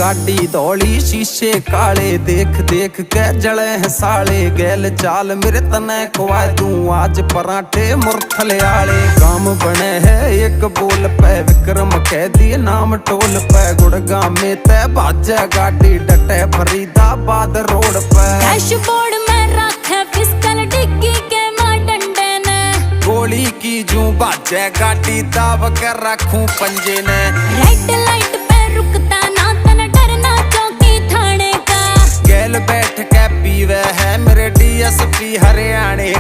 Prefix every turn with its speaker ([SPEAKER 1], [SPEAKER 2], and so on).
[SPEAKER 1] गाड़ी दौड़ी शीशे काले, देख देख के जले है साले। गैल चाल मेरे तने खुआ दूं आज पराठे मुरथले आले। काम बने है एक बोल पे, विक्रम कह दिए नाम टोल पे। गुड़गांव में ते बाजे गाड़ी डटे फरीदाबाद रोड पे।
[SPEAKER 2] डैशबोर्ड में रखे पिस्टल डिग्गी के मार डंडे ने।
[SPEAKER 1] गोली की जूं बाजे गाड़ी दाब कर रखूं पंजे ने।
[SPEAKER 2] रेड लाइट पे रुकता ना तने डरना चौकी थाने का।
[SPEAKER 1] गैल बैठ के पीवे है मेरे DSP हरियाणे।